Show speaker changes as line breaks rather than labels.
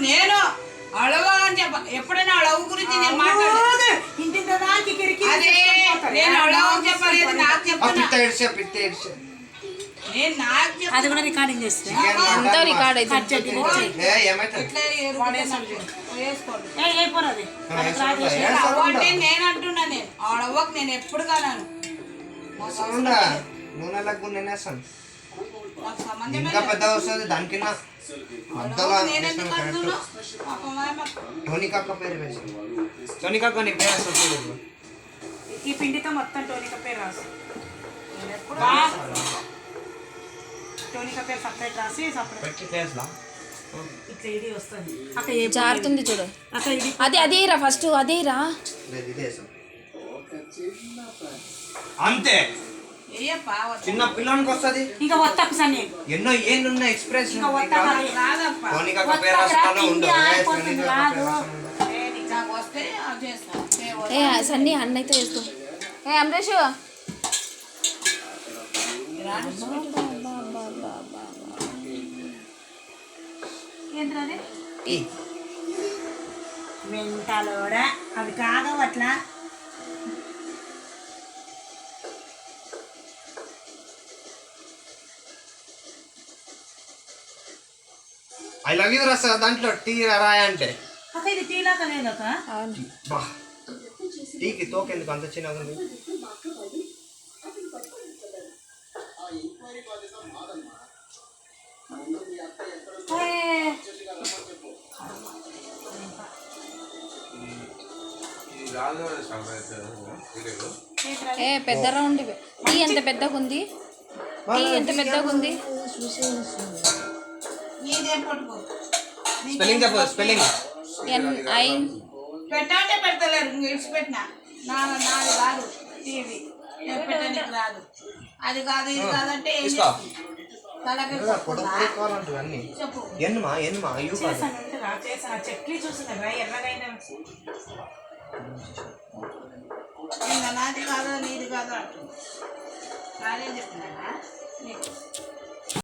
నేను అళవని చెప్ప ఎప్పుడైనా అళవు గురించి నేను మాట్లాడలేదు. నేను అళవని చెప్పలేదు, నాకు చెప్తున్నా. నేను నాకు అది కూడా రికార్డింగ్ చేస్తే అంతా రికార్డ్ అయితే నేను అంటున్నా. నేను ఆడవ్వకు నేను ఎప్పుడు కానాను
ఇంకా పెద్ద వస్తుంది దానికి టోనికాక పేరు వేసి టోనికాక నీ పేరు వస్తుంది.
ఈ పిండితో మొత్తం టోనికా పేరు రాసు. టోనికా పేరు సపరేట్ రాసి సపరేట్ ఇట్లా ఇది వస్తుంది. అక్కడ
జారుతుంది చూడు. అది రా ఫస్ట్ అదే రా
అంతే. చిన్న పిల్లానికి వస్తుంది.
ఇంకా వత్తకు సన్ని
ఎన్నో ఏళ్ళు ఉన్న ఎక్స్ప్రెస్
సన్ని అన్న అయితే చేస్తూ అమరేష్
ఏంటది మెంటలోడా అది కాదు అట్లా.
ఐ లవ్ యూ రస దాంట్లో టీ రాయ అంటే
ఇది టీ లాగా లేదక.
టీకి తోకెందుకు అంత చిన్నగా ఉంది?
పెద్ద రౌండ్ టీ ఎంత పెద్దగా ఉంది? టీ ఎంత పెద్దగా ఉంది?
స్పెల్లింగ్ చెప్పు. Spelling
NI
పెట్టంటే పెడతలేరు. పెట్టినా నాది కాదు టీవీ పెట్టడానికి రాదు. అది కాదు ఇది కాదంటే చెప్పు. చెట్లు చూస్తున్నారా ఎర్రగైనా నాది కాదు నీది కాదు అంటుంది. నానేం చెప్తున్నా నీకు